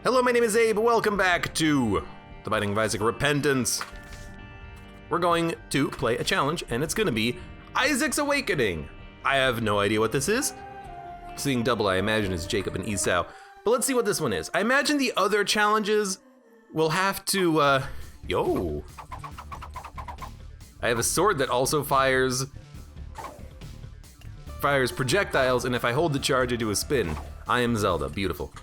Hello, my name is Abe. Welcome back to The Binding of Isaac Repentance. We're going to play a challenge, and it's gonna be Isaac's Awakening. I have no idea what this is. Seeing double, I imagine, is Jacob and Esau. But let's see what this one is. I imagine the other challenges will have to, yo. I have a sword that also fires projectiles, and if I hold the charge, I do a spin. I am Zelda, beautiful.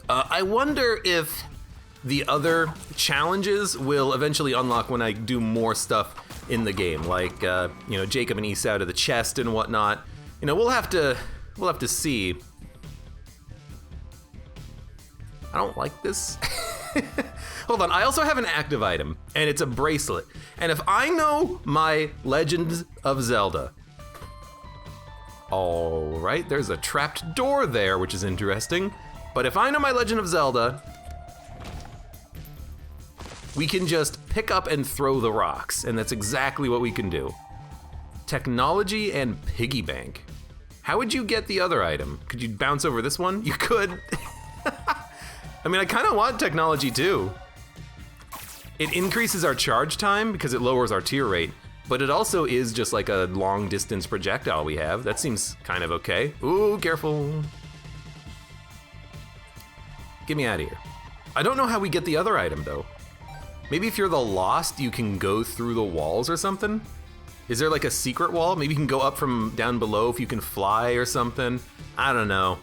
I wonder if the other challenges will eventually unlock when I do more stuff in the game, like Jacob and Esau to the chest and whatnot. You know, we'll have to see. I don't like this. Hold on, I also have an active item, and it's a bracelet. And if I know my Legend of Zelda, all right, there's a trapped door there, which is interesting. But if I know my Legend of Zelda, we can just pick up and throw the rocks, and that's exactly what we can do. Technology and piggy bank. How would you get the other item? Could you bounce over this one? You could. I mean, I kind of want technology too. It increases our charge time because it lowers our tear rate, but it also is just like a long distance projectile we have. That seems kind of okay. Ooh, careful. Get me out of here. I don't know how we get the other item though. Maybe if you're the Lost, you can go through the walls or something? Is there like a secret wall? Maybe you can go up from down below if you can fly or something. I don't know.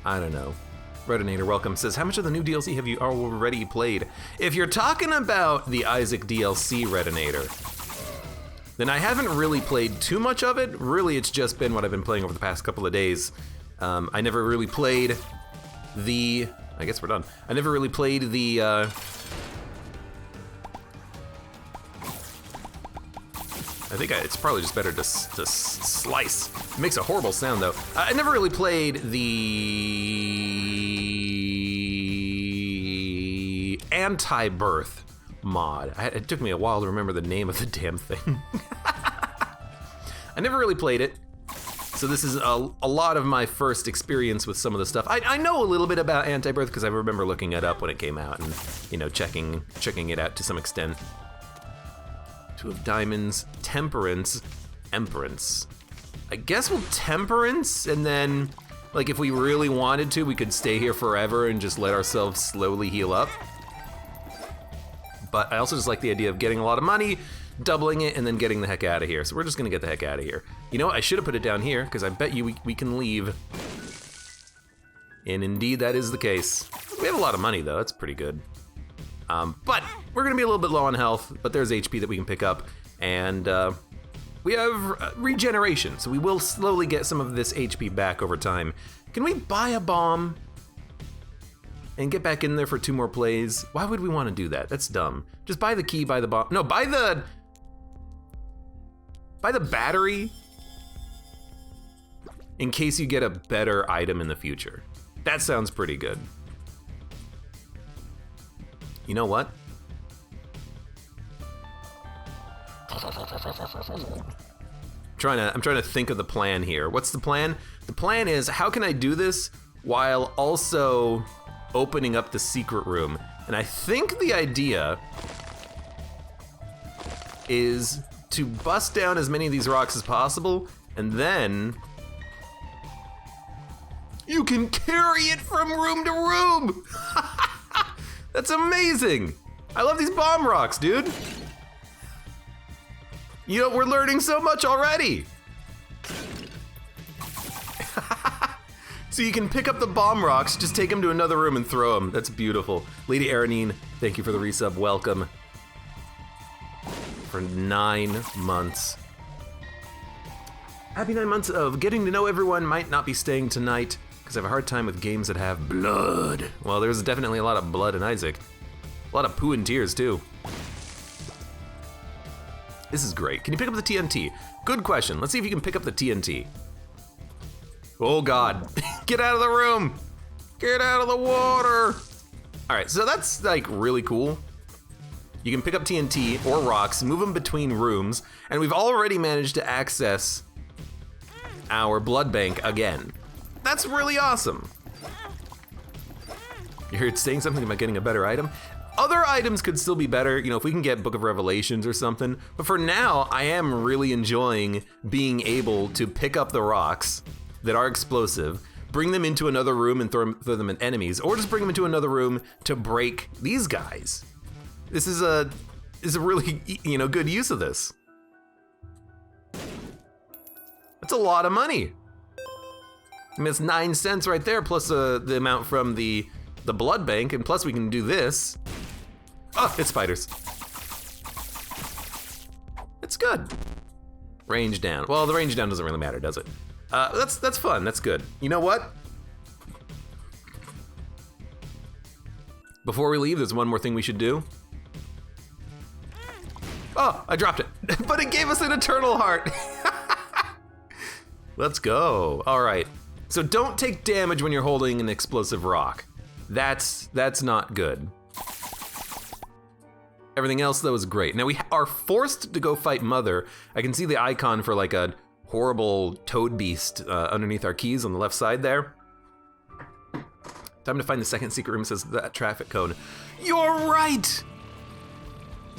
Redinator, welcome, says, how much of the new DLC have you already played? If you're talking about the Isaac DLC, Redinator, then I haven't really played too much of it. Really, it's just been what I've been playing over the past couple of days. I never really played the, I guess we're done. I never really played the, I think it's probably just better to slice. It makes a horrible sound though. I never really played the anti-birth mod. It took me a while to remember the name of the damn thing. I never really played it. So this is a lot of my first experience with some of the stuff. I know a little bit about anti-birth because I remember looking it up when it came out and, you know, checking it out to some extent. Two of Diamonds, Temperance, Emperance. I guess we'll Temperance, and then, like, if we really wanted to, we could stay here forever and just let ourselves slowly heal up. But I also just like the idea of getting a lot of money, doubling it, and then getting the heck out of here. So we're just gonna get the heck out of here. You know what, I should have put it down here, because I bet you we can leave. And indeed, that is the case. We have a lot of money, though, that's pretty good. But we're gonna be a little bit low on health, but there's HP that we can pick up, and we have regeneration, so we will slowly get some of this HP back over time. Can we buy a bomb and get back in there for 2 more plays? Why would we want to do that? That's dumb. Just buy the key, buy the bomb. No, buy the battery in case you get a better item in the future. That sounds pretty good. You know what? I'm trying to think of the plan here. What's the plan? The plan is, how can I do this while also opening up the secret room? And I think the idea is to bust down as many of these rocks as possible, and then you can carry it from room to room. That's amazing. I love these bomb rocks, dude. You know, we're learning so much already. So you can pick up the bomb rocks, just take them to another room and throw them. That's beautiful. Lady Aranine, thank you for the resub. Welcome. For 9 months. Happy 9 months of getting to know everyone. Might not be staying tonight because I have a hard time with games that have blood. Well, there's definitely a lot of blood in Isaac. A lot of poo and tears too. This is great. Can you pick up the TNT? Good question. Let's see if you can pick up the TNT. Oh God, get out of the room. Get out of the water. All right, so that's like really cool. You can pick up TNT or rocks, move them between rooms, and we've already managed to access our blood bank again. That's really awesome. You're saying something about getting a better item? Other items could still be better, you know, if we can get Book of Revelations or something. But for now, I am really enjoying being able to pick up the rocks that are explosive, bring them into another room and throw them at enemies, or just bring them into another room to break these guys. This is a really, you know, good use of this. That's a lot of money. I mean, it's 9 cents right there, plus the amount from the blood bank, and plus we can do this. Oh, it's spiders. It's good. Range down. Well, the range down doesn't really matter, does it? That's fun. That's good. You know what? Before we leave, there's one more thing we should do. Oh, I dropped it, but it gave us an eternal heart. Let's go. All right. So don't take damage when you're holding an explosive rock. That's not good. Everything else, though, is great. Now we are forced to go fight Mother. I can see the icon for like a horrible toad beast underneath our keys on the left side there. Time to find the second secret room, says that traffic cone. You're right!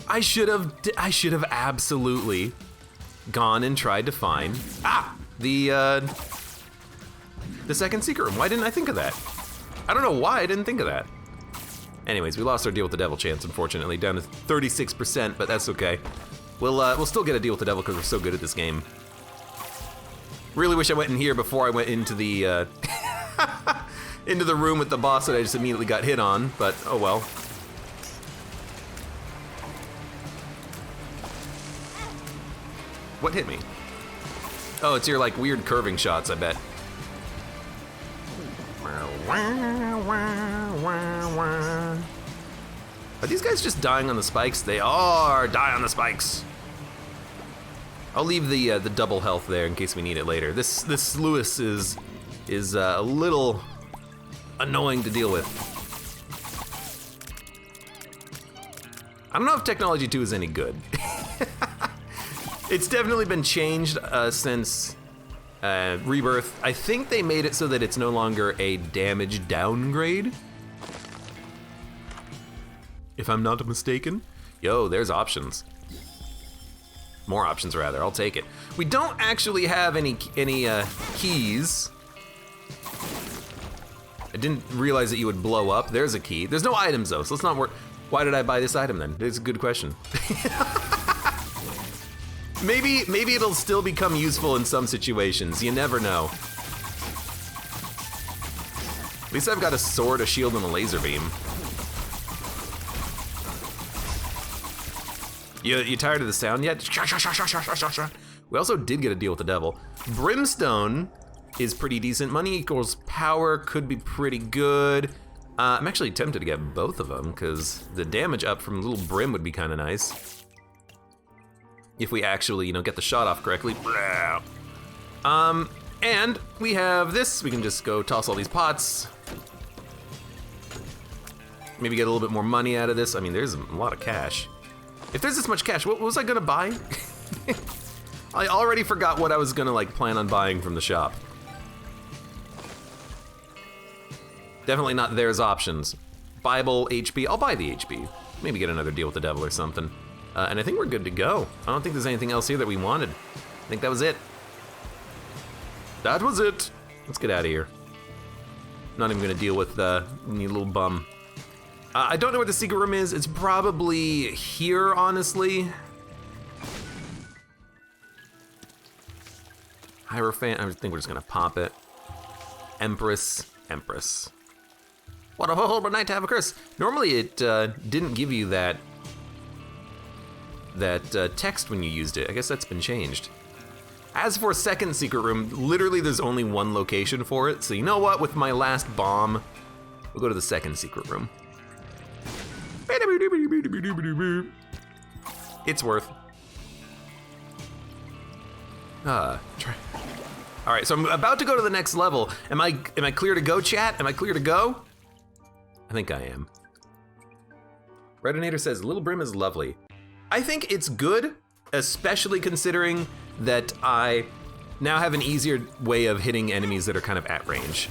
I should have absolutely gone and tried to find, the second secret room. Why didn't I think of that? I don't know why I didn't think of that. Anyways, we lost our deal with the devil chance, unfortunately, down to 36%, but that's okay. We'll still get a deal with the devil because we're so good at this game. Really wish I went in here before I went into the into the room with the boss that I just immediately got hit on, but oh well. What hit me? Oh, it's your like weird curving shots, I bet. Are these guys just dying on the spikes? They are. Die on the spikes. I'll leave the double health there in case we need it later. This Lewis is a little annoying to deal with. I don't know if Technology 2 is any good. It's definitely been changed since Rebirth. I think they made it so that it's no longer a damage downgrade, if I'm not mistaken. Yo, there's options. More options, rather. I'll take it. We don't actually have any keys. I didn't realize that you would blow up. There's a key. There's no items, though, so let's not work. Why did I buy this item, then? It's a good question. Maybe it'll still become useful in some situations. You never know. At least I've got a sword, a shield, and a laser beam. You tired of the sound yet? We also did get a deal with the devil. Brimstone is pretty decent. Money equals power could be pretty good. I'm actually tempted to get both of them because the damage up from little brim would be kind of nice. If we actually, get the shot off correctly. And we have this. We can just go toss all these pots. Maybe get a little bit more money out of this. I mean, there's a lot of cash. If there's this much cash, what was I gonna buy? I already forgot what I was gonna plan on buying from the shop. Definitely not there's options. Bible, HP, I'll buy the HP. Maybe get another deal with the devil or something. And I think we're good to go. I don't think there's anything else here that we wanted. I think that was it. That was it. Let's get out of here. Not even gonna deal with the little bum. I don't know where the secret room is. It's probably here, honestly. Hierophant, I think we're just gonna pop it. Empress. What a horrible night to have a curse. Normally it didn't give you that text when you used it. I guess that's been changed. As for second secret room, literally there's only one location for it. So you know what, with my last bomb, we'll go to the second secret room. It's worth. All right, so I'm about to go to the next level. Am I clear to go, chat? Am I clear to go? I think I am. Redinator says, Little Brim is lovely. I think it's good, especially considering that I now have an easier way of hitting enemies that are kind of at range.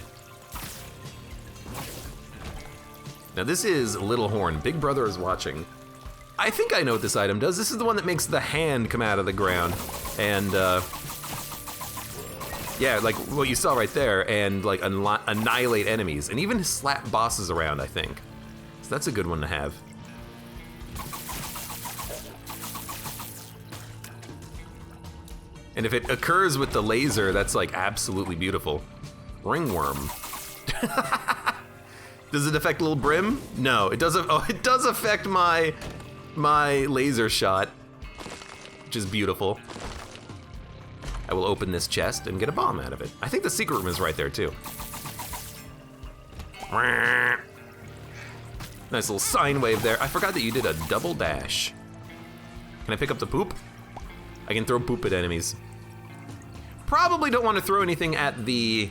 Now this is Little Horn. Big Brother is watching. I think I know what this item does. This is the one that makes the hand come out of the ground. And, yeah, like what you saw right there, and like annihilate enemies, and even slap bosses around, I think. So that's a good one to have. And if it occurs with the laser, that's like absolutely beautiful. Ringworm. Does it affect Little Brim? No, it doesn't. Oh, it does affect my laser shot, which is beautiful. I will open this chest and get a bomb out of it. I think the secret room is right there too. Nice little sine wave there. I forgot that you did a double dash. Can I pick up the poop? I can throw poop at enemies. Probably don't want to throw anything at the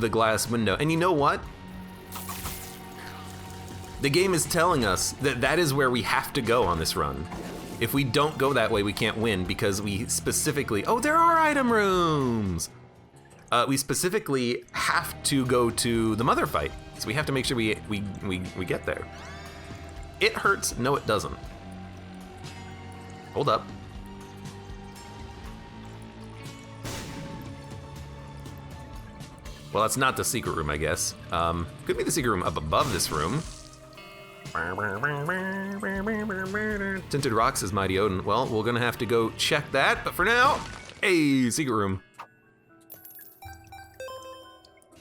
glass window. And you know what? The game is telling us that that is where we have to go on this run. If we don't go that way, we can't win because we specifically, oh, there are item rooms. We specifically have to go to the mother fight. So we have to make sure we get there. It hurts, no it doesn't. Hold up. Well, that's not the secret room, I guess. Could be the secret room up above this room. Tinted Rock, says Mighty Odin. Well, we're gonna have to go check that, but for now, hey, secret room.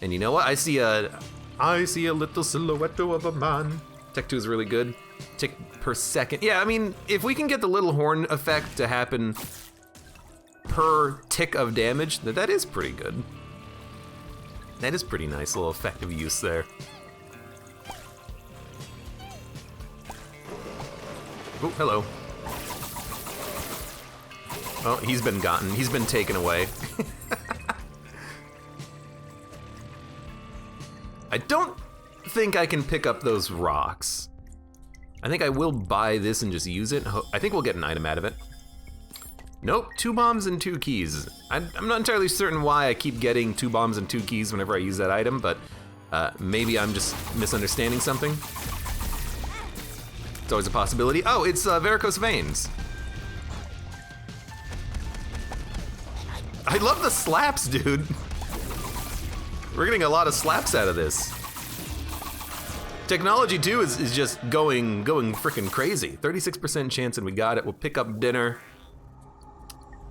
And you know what? I see a little silhouette of a man. Tech 2 is really good. Tick per second. Yeah, I mean, if we can get the little horn effect to happen per tick of damage, that is pretty good. That is pretty nice, little effective use there. Oh, hello. Oh, he's been gotten. He's been taken away. I don't think I can pick up those rocks. I think I will buy this and just use it. I think we'll get an item out of it. Nope, 2 bombs and 2 keys. I'm not entirely certain why I keep getting 2 bombs and 2 keys whenever I use that item, but maybe I'm just misunderstanding something. It's always a possibility. Oh, it's varicose veins. I love the slaps, dude. We're getting a lot of slaps out of this. Technology too is just going freaking crazy. 36% chance and we got it. We'll pick up dinner.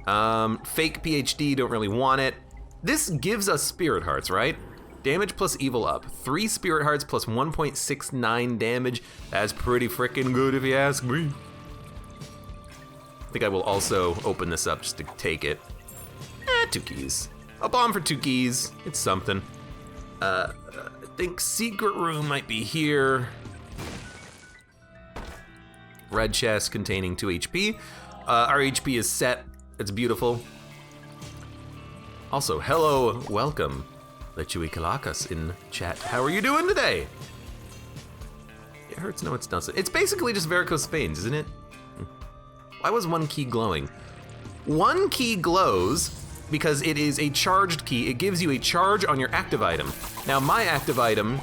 Fake PhD, don't really want it. This gives us spirit hearts, right? Damage plus evil up. 3 spirit hearts plus 1.69 damage. That's pretty freaking good if you ask me. I think I will also open this up just to take it. 2 keys. A bomb for 2 keys. It's something. I think secret room might be here. Red chest containing 2 HP. Our HP is set. It's beautiful. Also, hello, welcome. Lechui Kalakas in chat. How are you doing today? It hurts, no it doesn't. It's basically just varicose veins, isn't it? Why was 1 key glowing? 1 key glows because it is a charged key. It gives you a charge on your active item. Now my active item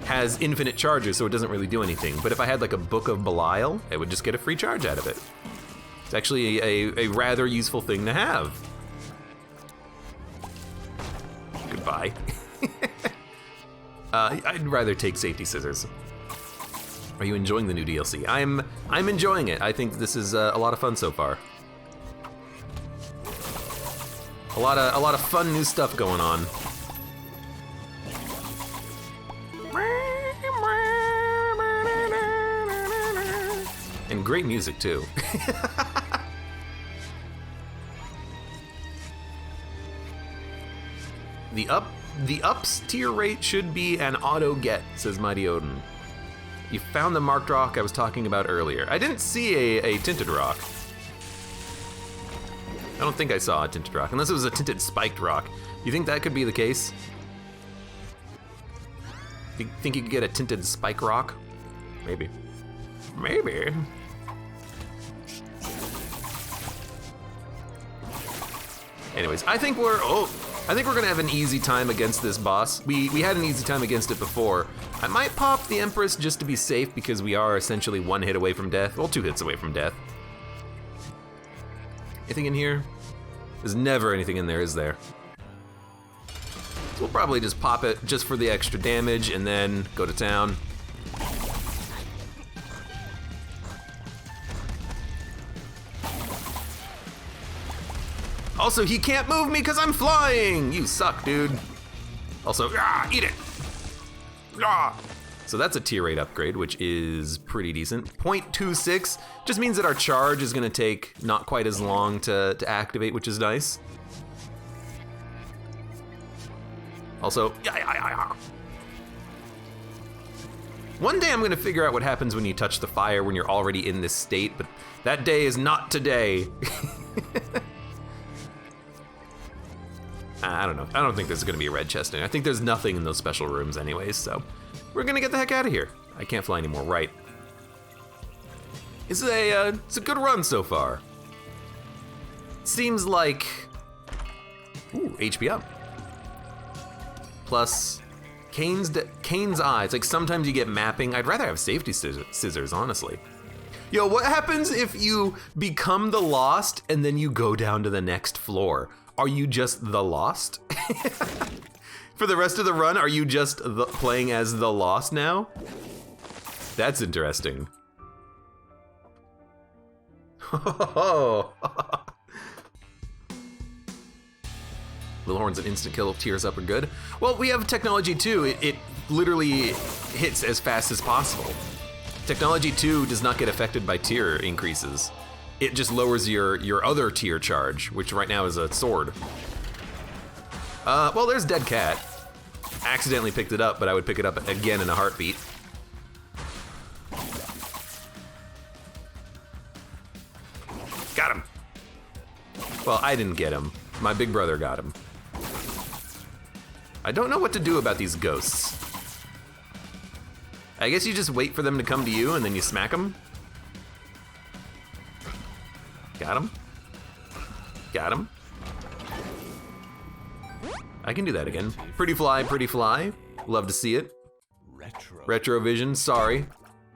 has infinite charges, so it doesn't really do anything. But if I had like a Book of Belial, I would just get a free charge out of it. It's actually a rather useful thing to have. Goodbye. I'd rather take safety scissors. Are you enjoying the new DLC? I'm enjoying it. I think this is a lot of fun so far. A lot of fun new stuff going on. And great music too. The ups tier rate should be an auto get, says Mighty Odin. You found the marked rock I was talking about earlier. I didn't see a tinted rock. I don't think I saw a tinted rock, unless it was a tinted spiked rock. You think that could be the case? You think you could get a tinted spike rock? Maybe. Maybe. Anyways, I think we're, oh, I think we're gonna have an easy time against this boss. We had an easy time against it before. I might pop the Empress just to be safe because we are essentially 1 hit away from death. Well, 2 hits away from death. Anything in here? There's never anything in there, is there? So we'll probably just pop it just for the extra damage and then go to town. Also, he can't move me because I'm flying! You suck, dude. Also, eat it! So that's a tier 8 upgrade, which is pretty decent. 0.26 just means that our charge is gonna take not quite as long to activate, which is nice. Also, one day I'm gonna figure out what happens when you touch the fire when you're already in this state, but that day is not today. I don't know. I don't think there's gonna be a red chest in it. I think there's nothing in those special rooms anyways, so we're gonna get the heck out of here. I can't fly anymore, right? It's a good run so far. Seems like, ooh, HP up. Plus, Kane's eyes. Like sometimes you get mapping. I'd rather have safety scissors, honestly. Yo, what happens if you become the Lost and then you go down to the next floor? Are you just the Lost? For the rest of the run, are you just playing as the Lost now? That's interesting. Little Horn's an instant kill if tears up are good. Well, we have technology 2. It literally hits as fast as possible. Technology 2 does not get affected by tier increases. It just lowers your other tier charge, which right now is a sword. Well, there's Dead Cat. Accidentally picked it up, but I would pick it up again in a heartbeat. Got him. Well, I didn't get him. My big brother got him. I don't know what to do about these ghosts. I guess you just wait for them to come to you and then you smack them. Got him. Got him. I can do that again. Pretty fly, pretty fly. Love to see it. Retrovision, sorry.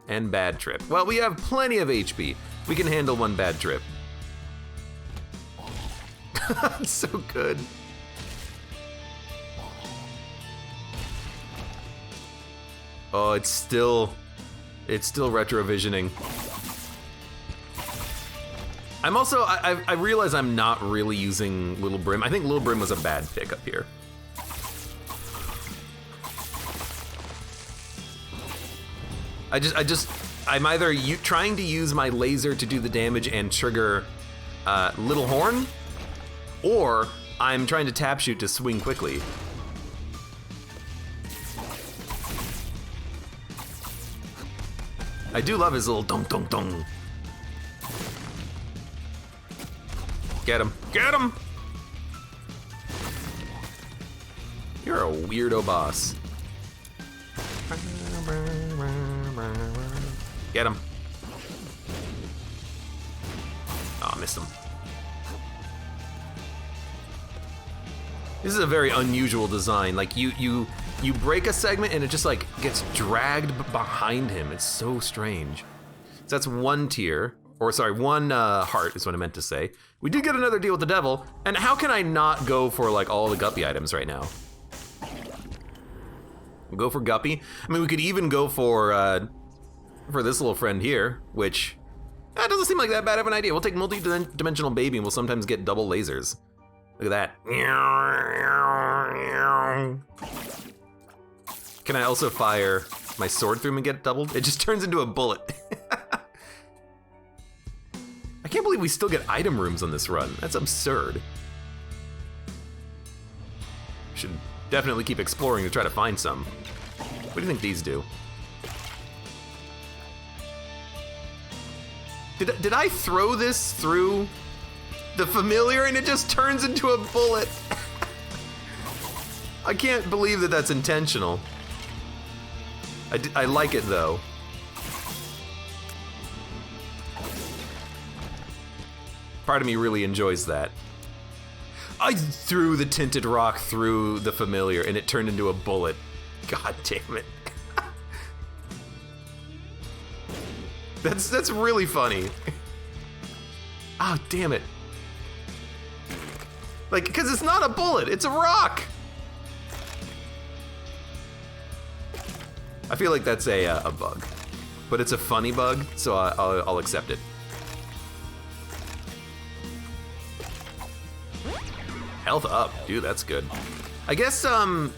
And bad trip. Well, we have plenty of HP. We can handle one bad trip. It's so good. Oh, it's still retrovisioning. I'm also, I realize I'm not really using Little Brim. I think Little Brim was a bad pick up here. I'm either trying to use my laser to do the damage and trigger Little Horn, or I'm trying to tap shoot to swing quickly. I do love his little dong dong dong. Get him, get him! You're a weirdo boss. Get him. Oh, missed him. This is a very unusual design. Like you break a segment and it just like gets dragged behind him. It's so strange. So that's one tier, or sorry, one heart is what I meant to say. We did get another deal with the devil, and how can I not go for like all the guppy items right now? We'll go for guppy. I mean, we could even go for this little friend here, which doesn't seem like that bad of an idea. We'll take multi-dimensional baby and we'll sometimes get double lasers. Look at that. Can I also fire my sword through him and get it doubled? It just turns into a bullet. I can't believe we still get item rooms on this run. That's absurd. Should definitely keep exploring to try to find some. What do you think these do? Did I throw this through the familiar and it just turns into a bullet? I can't believe that that's intentional. I like it though. Part of me really enjoys that. I threw the tinted rock through the familiar and it turned into a bullet. God damn it. That's really funny. Oh, damn it. Like, because it's not a bullet, it's a rock. I feel like that's a bug, but it's a funny bug, so I'll accept it. Health up, dude, that's good. I guess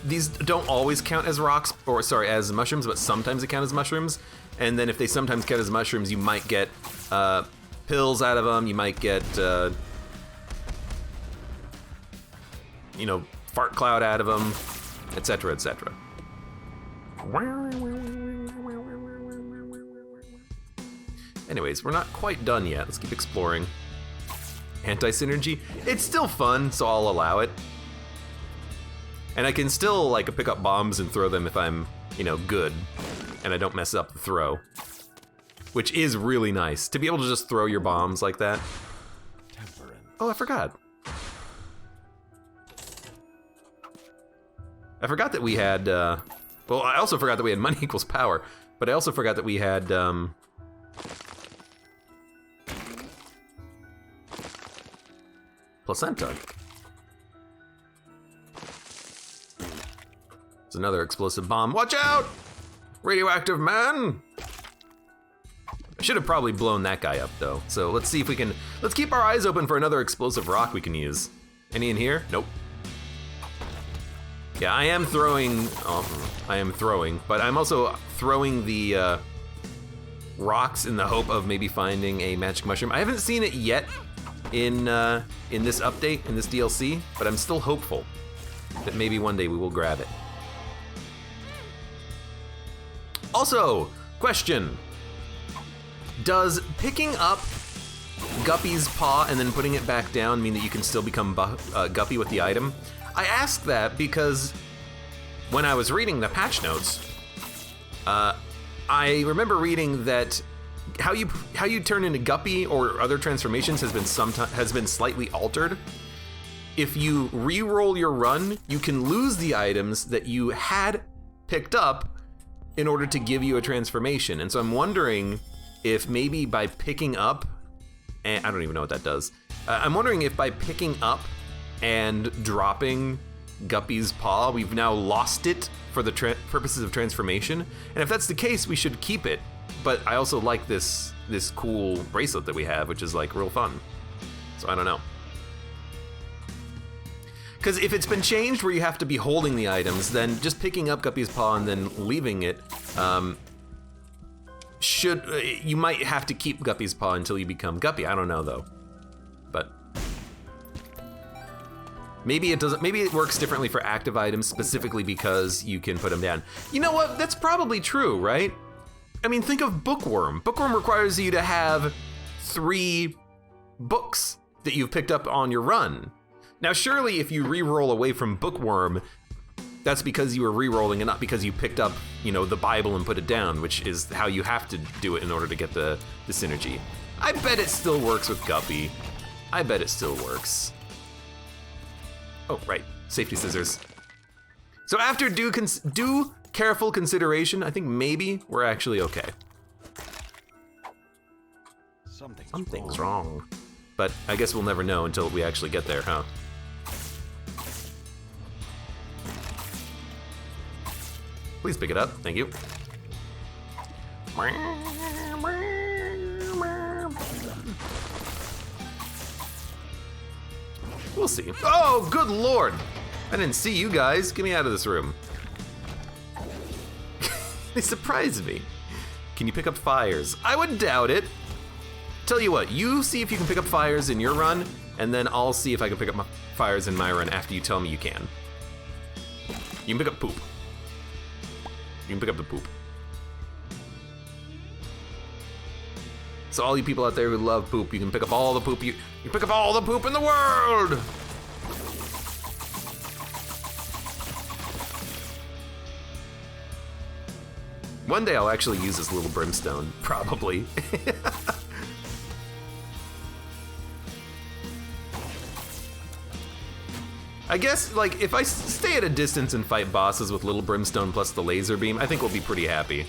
these don't always count as rocks, or sorry, as mushrooms, but sometimes they count as mushrooms. And then if they sometimes count as mushrooms, you might get pills out of them, you might get, you know, fart cloud out of them, etc., etc. Anyways, we're not quite done yet. Let's keep exploring. Anti-synergy. It's still fun, so I'll allow it. And I can still, like, pick up bombs and throw them if I'm, you know, good. And I don't mess up the throw. Which is really nice. To be able to just throw your bombs like that. Oh, I forgot. I forgot that we had, well, I also forgot that we had money equals power. But I also forgot that we had, placenta. It's another explosive bomb. Watch out! Radioactive man! I should have probably blown that guy up though. So let's see if we can, let's keep our eyes open for another explosive rock we can use. Any in here? Nope. Yeah, I am throwing, but I'm also throwing the rocks in the hope of maybe finding a magic mushroom. I haven't seen it yet in this update, in this DLC, but I'm still hopeful that maybe one day we will grab it. Also, question. Does picking up Guppy's paw and then putting it back down mean that you can still become Guppy with the item? I ask that because when I was reading the patch notes, I remember reading that how you turn into Guppy or other transformations has been slightly altered. If you re-roll your run, you can lose the items that you had picked up in order to give you a transformation. And so I'm wondering if maybe by picking up, and I don't even know what that does. I'm wondering if by picking up and dropping Guppy's paw, we've now lost it for the purposes of transformation. And if that's the case, we should keep it. But I also like this cool bracelet that we have, which is like real fun. So I don't know. Because if it's been changed where you have to be holding the items, then just picking up Guppy's paw and then leaving it, you might have to keep Guppy's paw until you become Guppy. I don't know though, but maybe it doesn't. Maybe it works differently for active items specifically because you can put them down. You know what? That's probably true, right? I mean, think of Bookworm. Bookworm requires you to have 3 books that you've picked up on your run. Now, surely if you re-roll away from Bookworm, that's because you were re-rolling and not because you picked up, you know, the Bible and put it down, which is how you have to do it in order to get the synergy. I bet it still works with Guppy. I bet it still works. Oh, right, safety scissors. So after due careful consideration, I think maybe we're actually okay. Something's wrong. But I guess we'll never know until we actually get there, huh? Please pick it up, thank you. We'll see. Oh, good lord! I didn't see you guys. Get me out of this room. They surprised me. Can you pick up fires? I would doubt it. Tell you what, you see if you can pick up fires in your run, and then I'll see if I can pick up fires in my run after you tell me you can. You can pick up poop. You can pick up the poop. So all you people out there who love poop, you can pick up all the poop. You pick up all the poop in the world! One day I'll actually use this little brimstone, probably. I guess, like, if I stay at a distance and fight bosses with Little Brimstone plus the laser beam, I think we'll be pretty happy.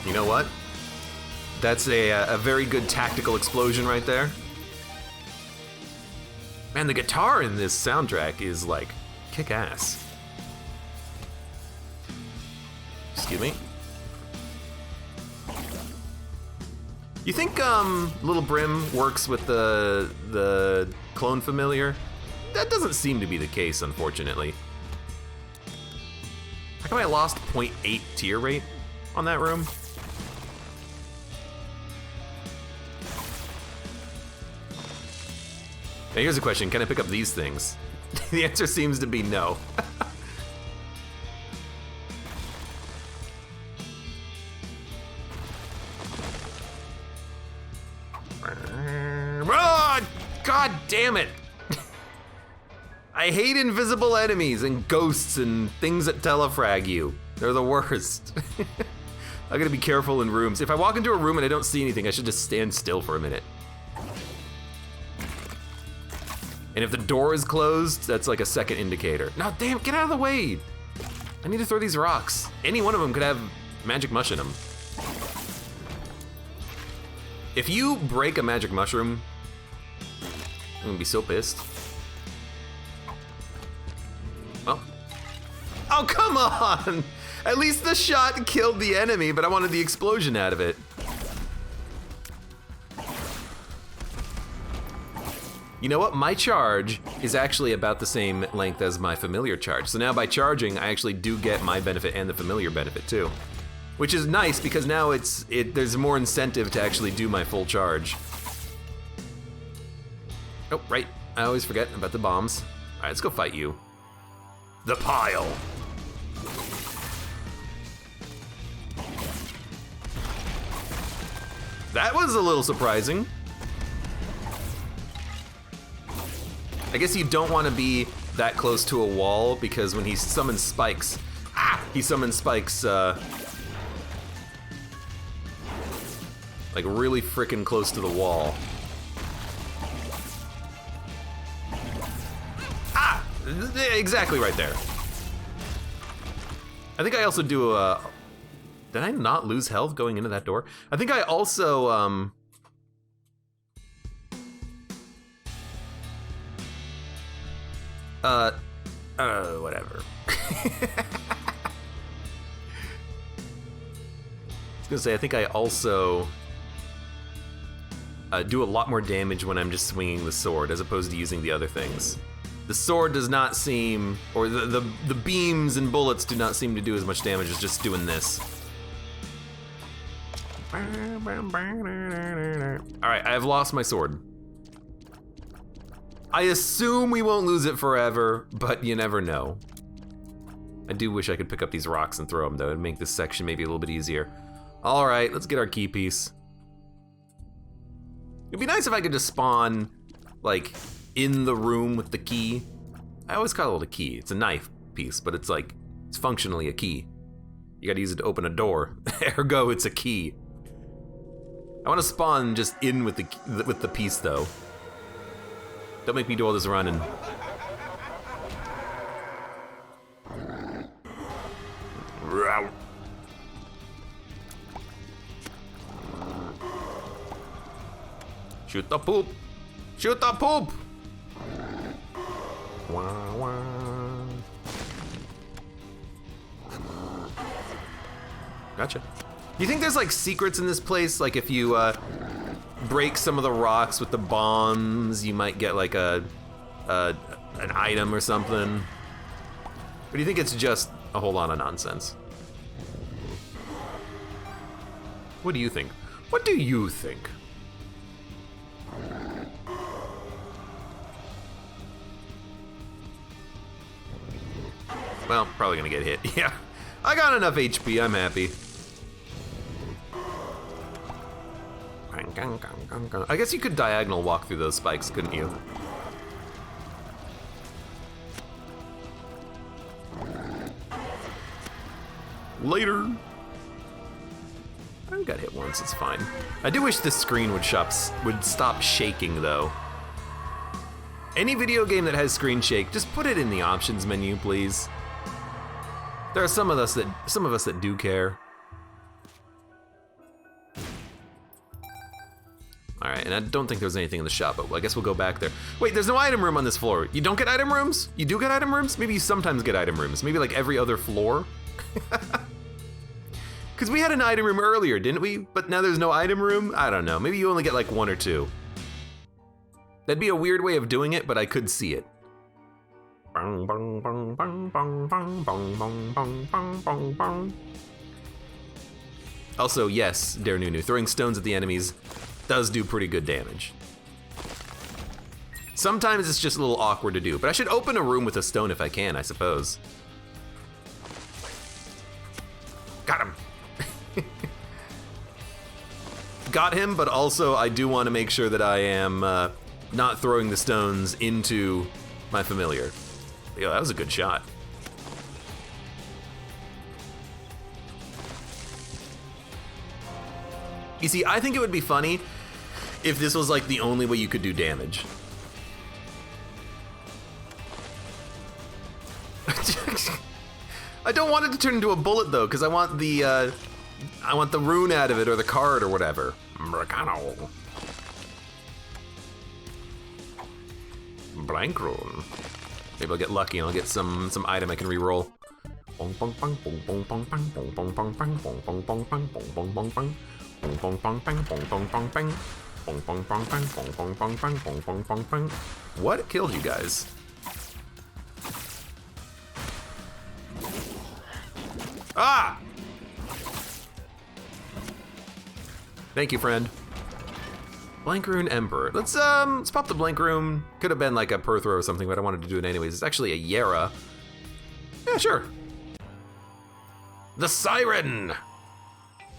You know what? That's a very good tactical explosion right there. Man, the guitar in this soundtrack is, like, kick-ass. Excuse me. You think Little Brim works with the clone familiar? That doesn't seem to be the case, unfortunately. How come I lost 0.8 tier rate on that room? Now here's a question, can I pick up these things? The answer seems to be no. God damn it! I hate invisible enemies and ghosts and things that telefrag you. They're the worst. I gotta be careful in rooms. If I walk into a room and I don't see anything, I should just stand still for a minute. And if the door is closed, that's like a second indicator. No, damn, get out of the way! I need to throw these rocks. Any one of them could have magic mush in them. If you break a magic mushroom, I'm gonna be so pissed. Well. Oh, come on! At least the shot killed the enemy, but I wanted the explosion out of it. You know what? My charge is actually about the same length as my familiar charge. So now by charging, I actually do get my benefit and the familiar benefit too. Which is nice because now there's more incentive to actually do my full charge. Oh, right. I always forget about the bombs. All right, let's go fight you. The pile. That was a little surprising. I guess you don't want to be that close to a wall because when he summons spikes, he summons spikes like really frickin' close to the wall. Exactly right there. I think I also do a... Did I not lose health going into that door? I think I also, whatever. I was gonna say, I think I also do a lot more damage when I'm just swinging the sword as opposed to using the other things. The sword does not seem, or the beams and bullets do not seem to do as much damage as just doing this. All right, I have lost my sword. I assume we won't lose it forever, but you never know. I do wish I could pick up these rocks and throw them though, and make this section maybe a little bit easier. All right, let's get our key piece. It'd be nice if I could just spawn, like, in the room with the key. I always call it a key. It's a knife piece, but it's like, it's functionally a key. You gotta use it to open a door. Ergo, it's a key. I wanna spawn just in with the piece though. Don't make me do all this running. Shoot the poop! Shoot the poop! Wah, wah. Gotcha. You think there's like secrets in this place? Like if you break some of the rocks with the bombs, you might get like an item or something? Or do you think it's just a whole lot of nonsense? What do you think? What do you think? Well, probably gonna get hit. Yeah, I got enough HP, I'm happy. I guess you could diagonal walk through those spikes, couldn't you? Later. I got hit once, it's fine. I do wish this screen would stop shaking though. Any video game that has screen shake, just put it in the options menu, please. There are some of us that do care. All right, and I don't think there's anything in the shop, but I guess we'll go back there. Wait, there's no item room on this floor. You don't get item rooms? You do get item rooms? Maybe you sometimes get item rooms. Maybe like every other floor? Because we had an item room earlier, didn't we? But now there's no item room? I don't know. Maybe you only get like 1 or 2. That'd be a weird way of doing it, but I could see it. Also, yes, Dare Nunu, throwing stones at the enemies does do pretty good damage. Sometimes it's just a little awkward to do, but I should open a room with a stone if I can, I suppose. Got him. Got him, but also I do want to make sure that I am not throwing the stones into my familiar. Yo, that was a good shot. You see, I think it would be funny if this was like the only way you could do damage. I don't want it to turn into a bullet though, because I want the rune out of it or the card or whatever. Americano. Blank rune. Maybe I'll get lucky and I'll get some item I can re-roll. What killed you guys? Ah! Thank you, friend. Blank Rune Emperor. Let's pop the Blank Rune. Could have been like a Perthro or something, but I wanted to do it anyways. It's actually a Yara. Yeah, sure. The Siren!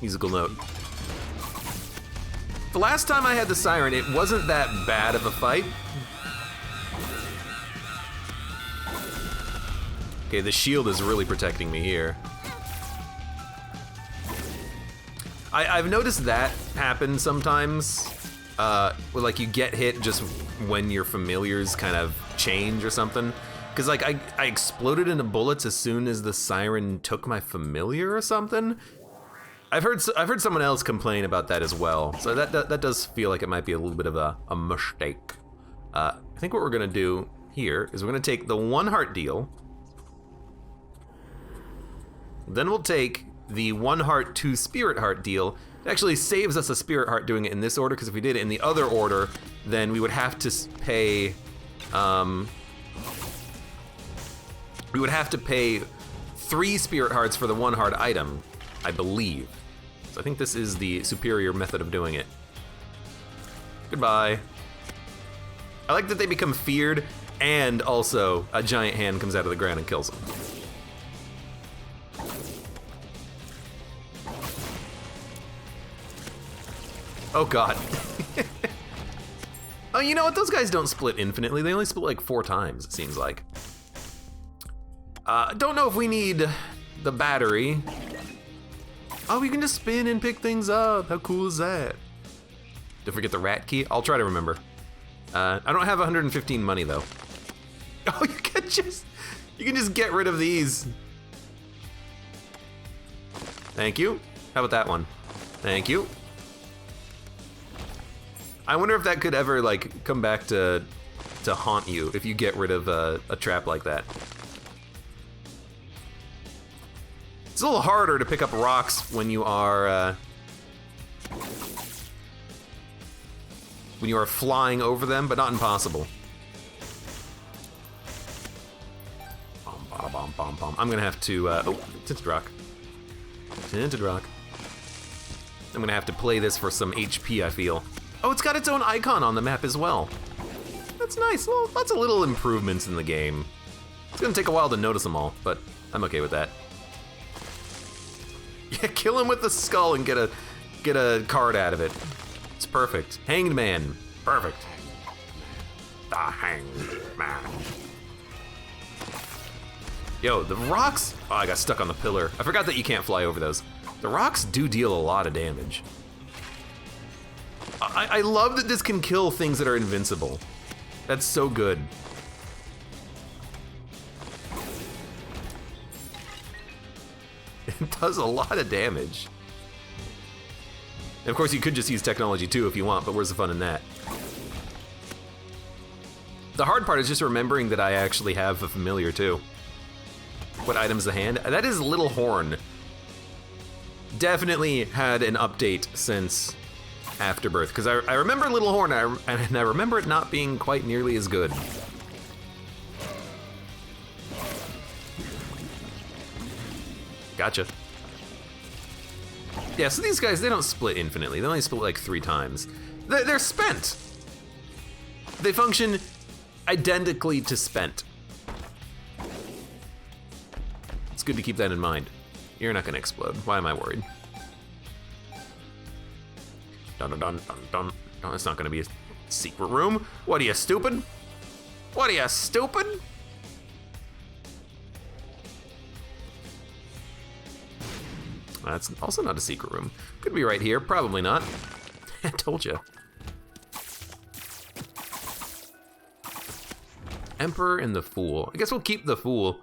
Musical note. The last time I had the Siren, it wasn't that bad of a fight. Okay, the shield is really protecting me here. I've noticed that happen sometimes, where like you get hit just when your familiars kind of change or something. Cause like I exploded into bullets as soon as the Siren took my familiar or something. I've heard someone else complain about that as well. So that does feel like it might be a little bit of a mistake. I think what we're gonna do here is we're gonna take the 1 heart deal. Then we'll take the 1 heart 2 spirit heart deal. It actually saves us a spirit heart doing it in this order, because if we did it in the other order, then we would have to pay 3 spirit hearts for the 1 heart item, I believe. So I think this is the superior method of doing it. Goodbye. I like that they become feared, and also a giant hand comes out of the ground and kills them. Oh god. Oh, you know what? Those guys don't split infinitely. They only split like 4 times, it seems like. Don't know if we need the battery. Oh, we can just spin and pick things up. How cool is that? Don't forget the rat key. I'll try to remember. I don't have 115 money though. Oh, you can just get rid of these. Thank you. How about that one? Thank you. I wonder if that could ever like come back to haunt you if you get rid of a trap like that. It's a little harder to pick up rocks when you are flying over them, but not impossible. I'm gonna have to tinted rock. Tinted rock. I'm gonna have to play this for some HP, I feel. Oh, it's got its own icon on the map as well. That's nice. Well, lots of little improvements in the game. It's gonna take a while to notice them all, but I'm okay with that. Yeah, kill him with the skull and get a card out of it. It's perfect. Hanged Man. Perfect. The Hanged Man. Yo, the rocks. Oh, I got stuck on the pillar. I forgot that you can't fly over those. The rocks do deal a lot of damage. I love that this can kill things that are invincible. That's so good. It does a lot of damage. And of course, you could just use technology too if you want, but where's the fun in that? The hard part is just remembering that I actually have a familiar too. What item's the hand? That is Little Horn. Definitely had an update since Afterbirth, because I remember Little Horn, and I remember it not being quite nearly as good. Gotcha. Yeah, so these guys, they don't split infinitely. They only split like 3 times. They're spent. They function identically to spent. It's good to keep that in mind. You're not gonna explode. Why am I worried? Dun dun dun dun dun. No, it's not gonna be a secret room. What are you, stupid? What are you, stupid? That's also not a secret room. Could be right here, probably not. I told you. Emperor and the Fool. I guess we'll keep the Fool.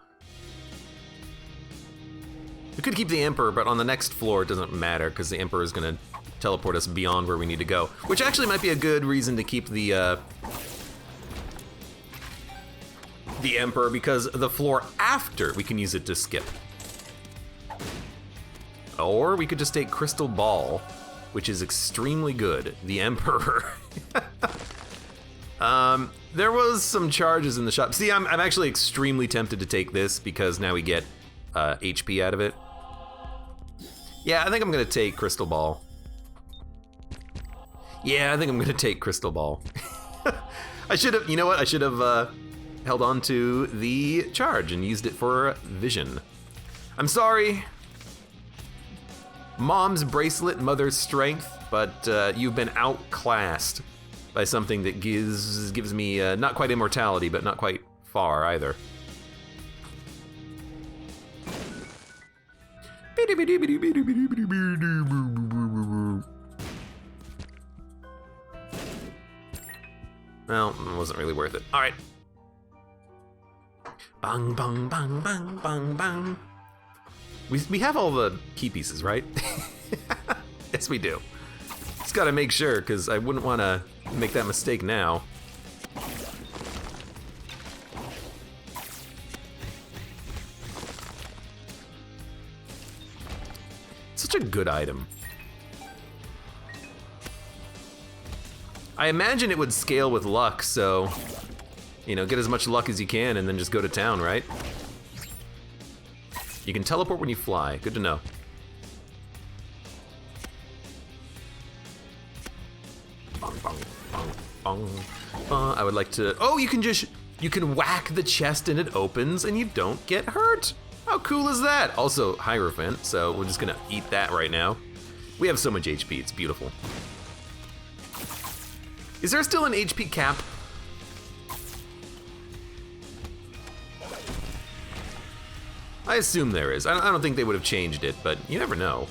We could keep the Emperor, but on the next floor it doesn't matter because the Emperor is gonna teleport us beyond where we need to go. Which actually might be a good reason to keep the Emperor, because the floor after we can use it to skip. Or we could just take Crystal Ball, which is extremely good. The Emperor. There was some charges in the shop. See, I'm actually extremely tempted to take this because now we get HP out of it. Yeah, I think I'm gonna take Crystal Ball. Yeah, I think I'm gonna take Crystal Ball. I should have, you know what? I should have held on to the charge and used it for vision. I'm sorry. Mom's bracelet, mother's strength, but you've been outclassed by something that gives me not quite immortality, but not quite far either. Well, it wasn't really worth it. All right. Bang, bang, bang, bang, bang, bang. We have all the key pieces, right? Yes, we do. Just gotta make sure, because I wouldn't want to make that mistake now. Such a good item. I imagine it would scale with luck, so, you know, get as much luck as you can and then just go to town, right? You can teleport when you fly. Good to know. Bong, bong, bong, bong. I would like to... Oh, you can whack the chest and it opens and you don't get hurt. How cool is that? Also, Hierophant, so we're just gonna eat that right now. We have so much HP, it's beautiful. Is there still an HP cap? I assume there is. I don't think they would have changed it, but you never know.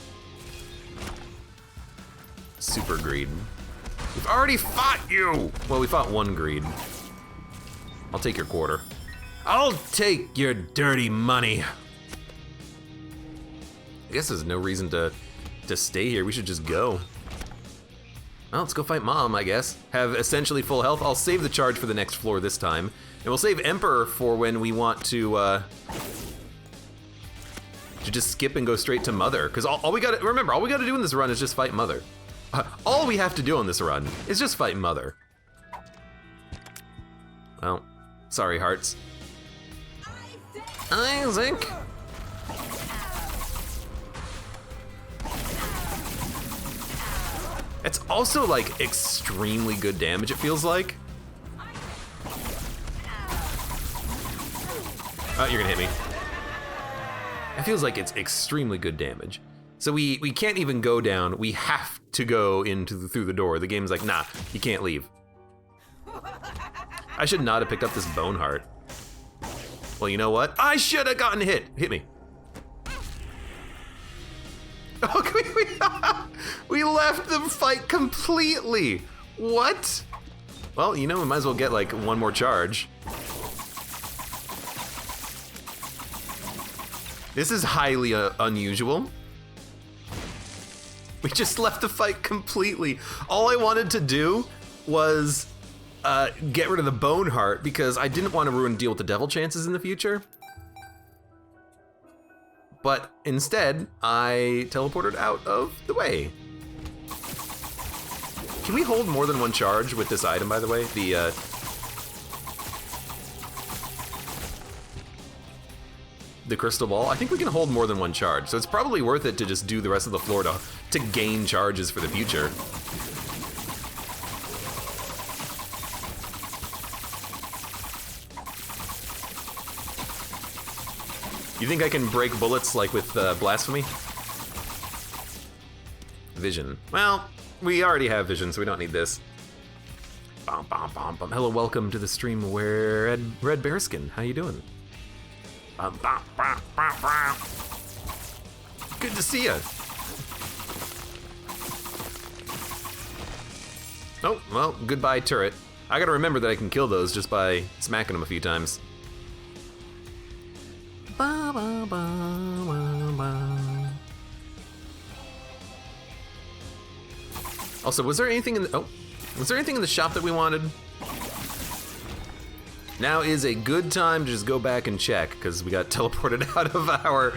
Super greed. We've already fought you! Well, we fought one greed. I'll take your quarter. I'll take your dirty money. I guess there's no reason to stay here. We should just go. Well, let's go fight Mom, I guess. Have essentially full health. I'll save the charge for the next floor this time. And we'll save Emperor for when we want to just skip and go straight to Mother. Because all we gotta, remember, all we gotta do in this run is just fight Mother. All we have to do on this run is just fight Mother. Well, sorry, hearts. Isaac! It's also like extremely good damage, it feels like. Oh, you're gonna hit me. It feels like it's extremely good damage. So we can't even go down. We have to go through the door. The game's like, nah, you can't leave. I should not have picked up this bone heart. Well, you know what? I should have gotten hit. Hit me. Oh, we left the fight completely. What? Well, you know, we might as well get like one more charge. This is highly unusual. We just left the fight completely. All I wanted to do was get rid of the Bone Heart because I didn't want to ruin Deal with the Devil chances in the future. But instead, I teleported out of the way. Can we hold more than one charge with this item, by the way? The crystal ball? I think we can hold more than one charge, so it's probably worth it to just do the rest of the floor to gain charges for the future. You think I can break bullets like with Blasphemy? Vision. Well, we already have vision, so we don't need this. Bom, bom, bom, bom. Hello, welcome to the stream, Red Bearskin. How you doing? Good to see you. Oh, well, goodbye turret. I gotta remember that I can kill those just by smacking them a few times. Also, was there anything in the shop that we wanted? Now is a good time to just go back and check, because we got teleported out of our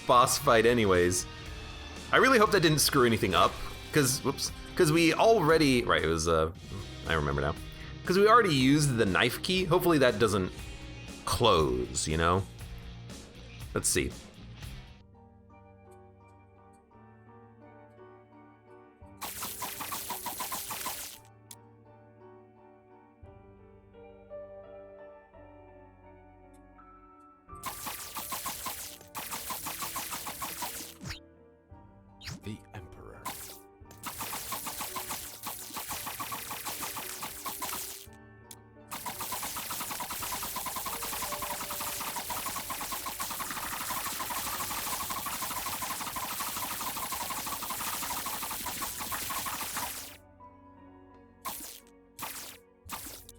boss fight anyways. I really hope that didn't screw anything up, because we already, right, it was, I remember now. Because we already used the knife key, hopefully that doesn't close, you know? Let's see. The Emperor.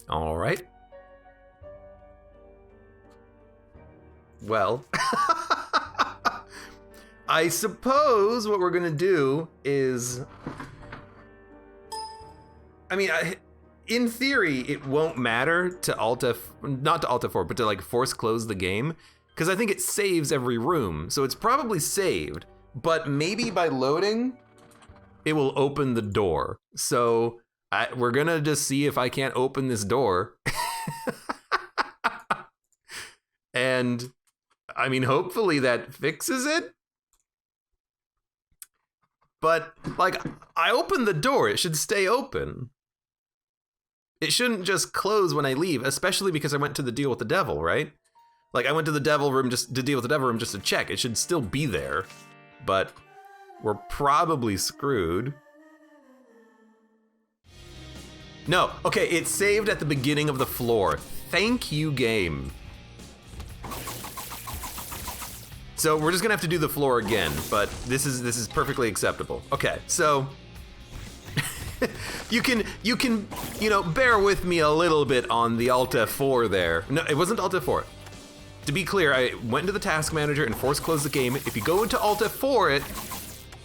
All right. Well, I suppose what we're gonna do is, I mean, in theory, it won't matter to not to Alt F4, but to like force close the game, because I think it saves every room, so it's probably saved, but maybe by loading, it will open the door. So we're gonna just see if I can't open this door. And I mean, hopefully that fixes it. But like, I opened the door, it should stay open. It shouldn't just close when I leave, especially because I went to the Deal with the Devil, right? Like, I went to the devil room just to deal with the devil room just to check. It should still be there, but we're probably screwed. No, okay, it's saved at the beginning of the floor. Thank you, game. So we're just gonna have to do the floor again, but this is perfectly acceptable. Okay, so you can bear with me a little bit on the Alt F4 there. No, it wasn't Alt F4. To be clear, I went into the task manager and force closed the game. If you go into Alt F4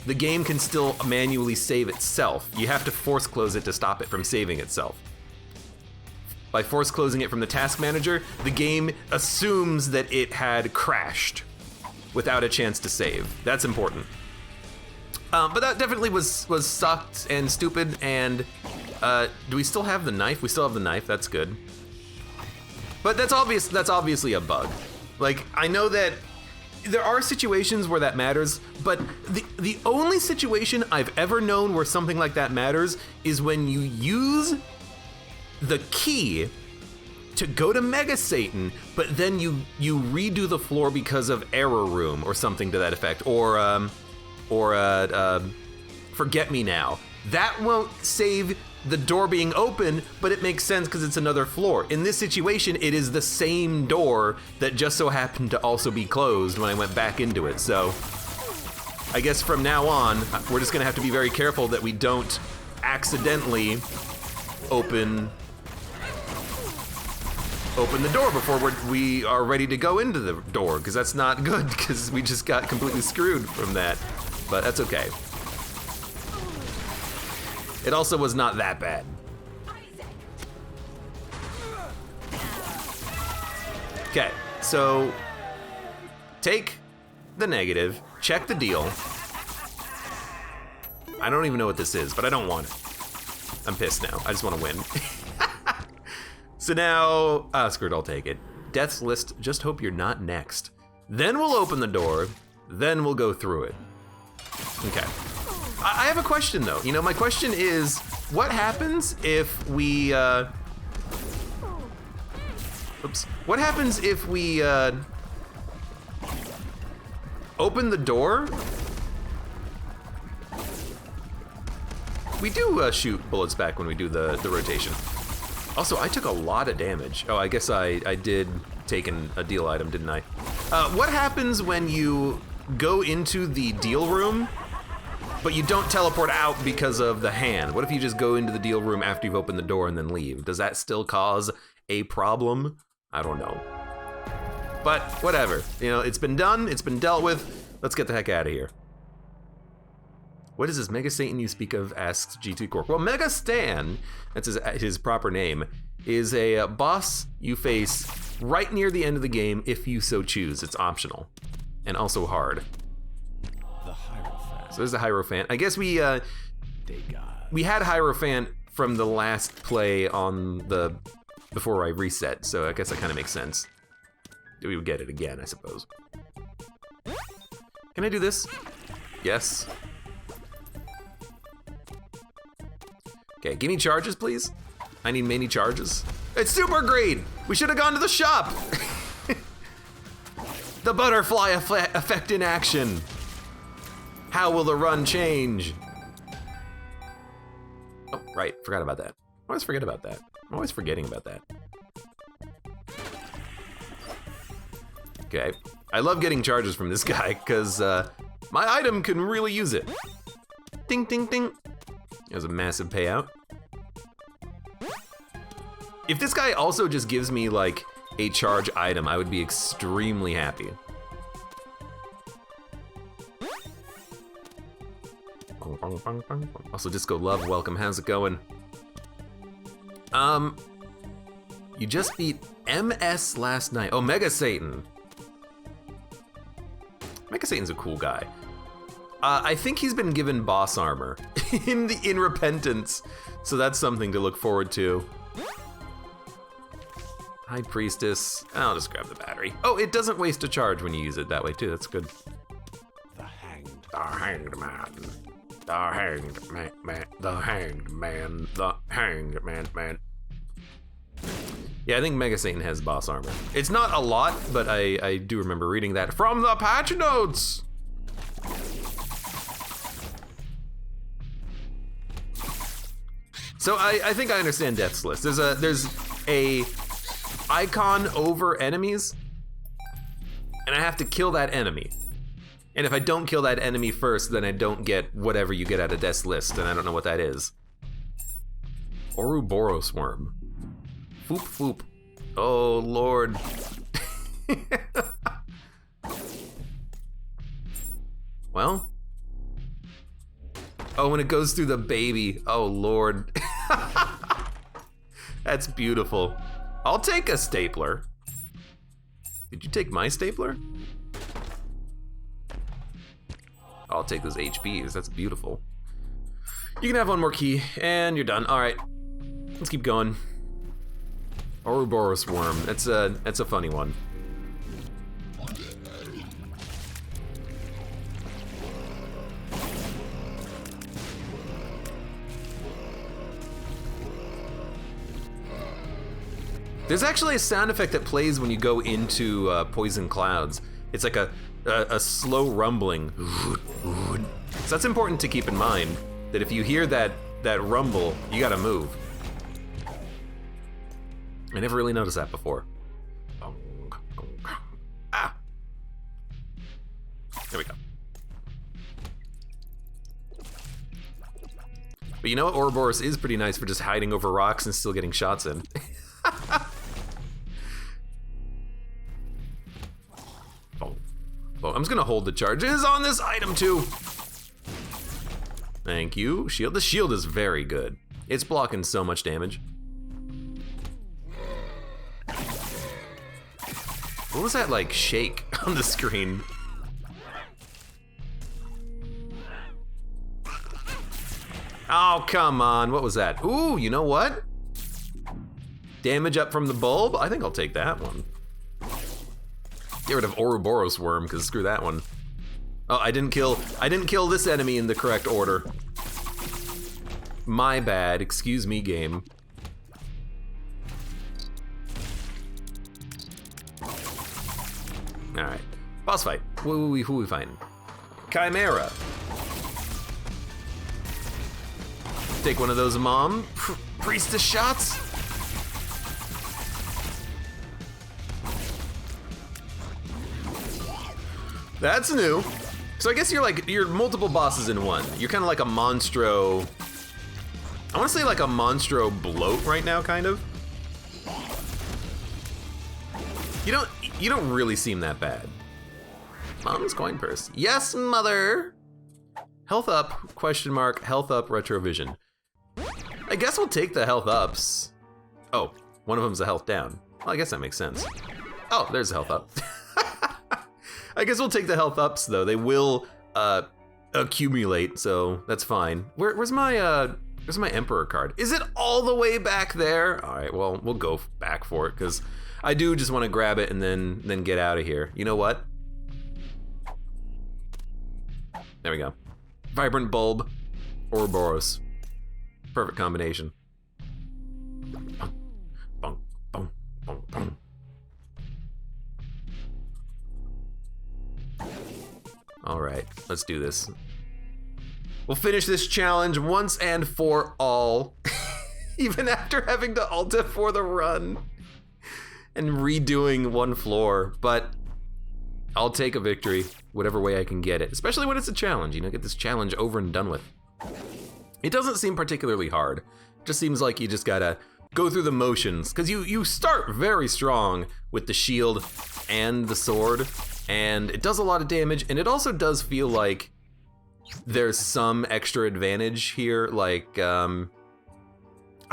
the game can still manually save itself. You have to force close it to stop it from saving itself. By force closing it from the task manager, the game assumes that it had crashed without a chance to save. That's important. But that definitely was sucked and stupid. And do we still have the knife? We still have the knife. That's good. But that's obvious. That's obviously a bug. Like, I know that there are situations where that matters, but the only situation I've ever known where something like that matters is when you use the key to go to Mega Satan, but then you redo the floor because of Error Room or something to that effect, or Forget Me Now. That won't save the door being open, but it makes sense because it's another floor. In this situation, it is the same door that just so happened to also be closed when I went back into it. So I guess from now on, we're just gonna have to be very careful that we don't accidentally open open the door before we are ready to go into the door, because that's not good, because we just got completely screwed from that. But that's okay. It also was not that bad. Okay, so take the negative, check the deal. I don't even know what this is, but I don't want it. I'm pissed now. I just want to win. So now, screw it, I'll take it. Death's list, just hope you're not next. Then we'll open the door, then we'll go through it. Okay. I have a question though. You know, my question is, what happens if we, oops. What happens if we, open the door? We do shoot bullets back when we do the rotation. Also, I took a lot of damage. Oh, I guess I did take a deal item, didn't I? What happens when you go into the deal room, but you don't teleport out because of the hand? What if you just go into the deal room after you've opened the door and then leave? Does that still cause a problem? I don't know. But whatever, you know, it's been done, it's been dealt with. Let's get the heck out of here. What is this Mega Satan you speak of, asks G2 Cork. Well, Mega Stan, that's his proper name, is a boss you face right near the end of the game if you so choose. It's optional, and also hard. The Hierophant. So there's the Hierophant. I guess we had Hierophant from the last play on the, before I reset, so I guess that kind of makes sense. We would get it again, I suppose. Can I do this? Yes. Okay, give me charges, please. I need many charges. It's super green! We should have gone to the shop! The butterfly effect in action. How will the run change? Oh, right, forgot about that. I always forget about that. I'm always forgetting about that. Okay, I love getting charges from this guy, because my item can really use it. Ding, ding, ding. There's a massive payout. If this guy also just gives me like a charge item, I would be extremely happy. Also, Disco Love, welcome, how's it going? You just beat MS last night. Oh, Mega Satan. Mega Satan's a cool guy. I think he's been given boss armor in Repentance, so that's something to look forward to. High Priestess. I'll just grab the battery. Oh, it doesn't waste a charge when you use it that way too. That's good. The Hanged. The Hanged Man. The Hanged Man. The Hanged Man. The Hanged Man. Yeah, I think Mega Satan has boss armor. It's not a lot, but I do remember reading that from the patch notes. So I think I understand Death's List. There's a icon over enemies, and I have to kill that enemy. And if I don't kill that enemy first, then I don't get whatever you get out of Death's List, and I don't know what that is. Ouroboros worm. Foop foop. Oh Lord. Well. Oh, when it goes through the baby. Oh Lord. That's beautiful. I'll take a stapler. Did you take my stapler? I'll take those HPs, that's beautiful. You can have one more key, and you're done. All right, let's keep going. Ouroboros worm, that's a funny one. There's actually a sound effect that plays when you go into poison clouds. It's like a slow rumbling. So that's important to keep in mind, that if you hear that rumble, you gotta move. I never really noticed that before. Ah! There we go. But you know what? Ouroboros is pretty nice for just hiding over rocks and still getting shots in. gonna hold the charges on this item too. Thank you. Shield. The shield is very good. It's blocking so much damage. What was that like shake on the screen? Oh, come on. What was that? Ooh, you know what? Damage up from the bulb? I think I'll take that one. Get rid of Ouroboros worm, because screw that one. Oh, I didn't kill this enemy in the correct order. My bad. Excuse me, game. Alright. Boss fight. Who we fighting? Chimera. Take one of those, Mom. Priestess shots. That's new. So I guess you're multiple bosses in one. You're kind of like a Monstro. I want to say like a Monstro bloat right now, kind of. You don't really seem that bad. Mom's coin purse. Yes, mother. Health up, question mark, health up, retrovision. I guess we'll take the health ups. Oh, one of them's a health down. Well, I guess that makes sense. Oh, there's a health up. I guess we'll take the health ups though. They will accumulate, so that's fine. Where's my Emperor card? Is it all the way back there? All right, well, we'll go back for it because I do just want to grab it and then get out of here. You know what? There we go. Vibrant Bulb, Ouroboros. Perfect combination. Bong, bong, bong, bong, bong. All right, let's do this. We'll finish this challenge once and for all, even after having to alt F4 the run and redoing one floor, but I'll take a victory whatever way I can get it, especially when it's a challenge, you know, get this challenge over and done with. It doesn't seem particularly hard. It just seems like you just gotta go through the motions, because you start very strong with the shield and the sword, and it does a lot of damage, and it also does feel like there's some extra advantage here, like, I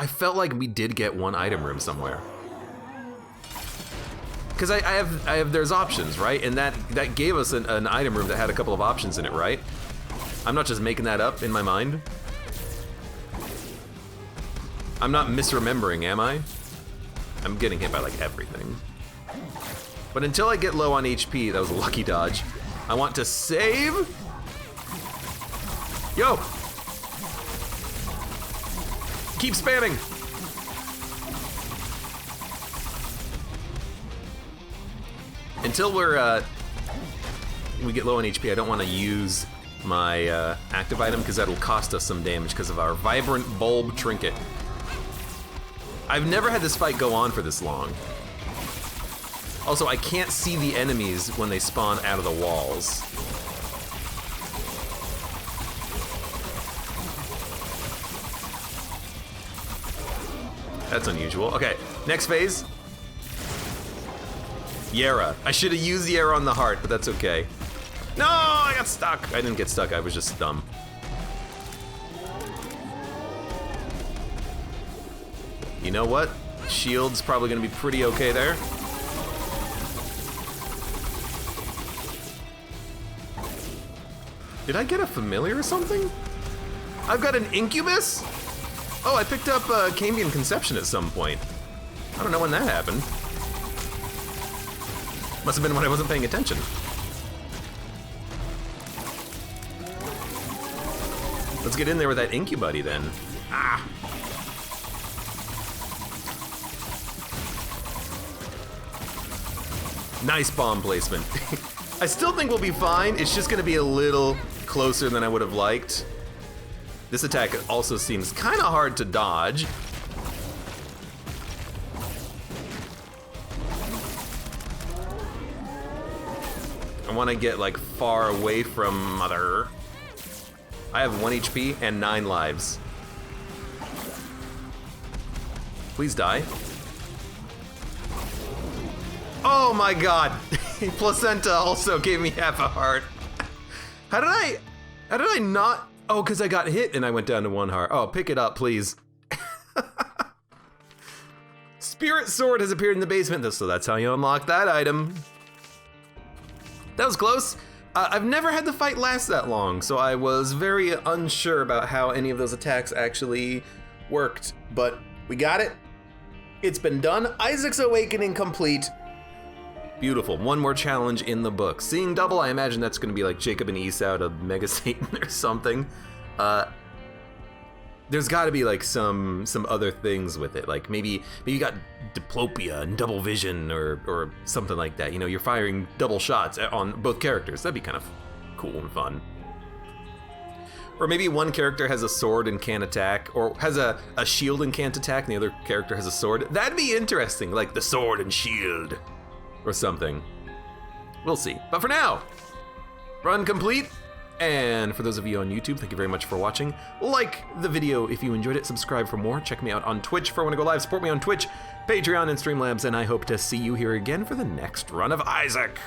felt like we did get one item room somewhere. Because there's options, right? And that gave us an item room that had a couple of options in it, right? I'm not just making that up in my mind. I'm not misremembering, am I? I'm getting hit by like everything. But until I get low on HP, that was a lucky dodge. I want to save. Yo! Keep spamming! Until we get low on HP, I don't want to use my active item because that'll cost us some damage because of our Vibrant Bulb trinket. I've never had this fight go on for this long. Also, I can't see the enemies when they spawn out of the walls. That's unusual. Okay, next phase. Yara. I should have used Yara on the heart, but that's okay. No, I got stuck. I didn't get stuck, I was just dumb. You know what? Shield's probably gonna be pretty okay there. Did I get a familiar or something? I've got an Incubus? Oh, I picked up Cambion Conception at some point. I don't know when that happened. Must have been when I wasn't paying attention. Let's get in there with that Incubuddy then. Ah! Nice bomb placement. I still think we'll be fine. It's just gonna be a little closer than I would have liked. This attack also seems kind of hard to dodge. I want to get like far away from Mother. I have 1 HP and 9 lives. Please die. Oh my god! Placenta also gave me half a heart. How did I not? Oh, because I got hit and I went down to 1 heart. Oh, pick it up, please. Spirit Sword has appeared in the basement, so that's how you unlock that item. That was close. I've never had the fight last that long, so I was very unsure about how any of those attacks actually worked, but we got it. It's been done. Isaac's Awakening complete. Beautiful. One more challenge in the book. Seeing double, I imagine that's going to be like Jacob and Esau to Mega Satan or something. There's got to be like some other things with it. Like maybe you got diplopia and double vision or something like that. You know, you're firing double shots on both characters. That'd be kind of cool and fun. Or maybe one character has a sword and can't attack, or has a shield and can't attack, and the other character has a sword. That'd be interesting, like the sword and shield or something. We'll see. But for now, run complete. And for those of you on YouTube, thank you very much for watching. Like the video if you enjoyed it, subscribe for more. Check me out on Twitch for when I go live. Support me on Twitch, Patreon, and Streamlabs, and I hope to see you here again for the next run of Isaac.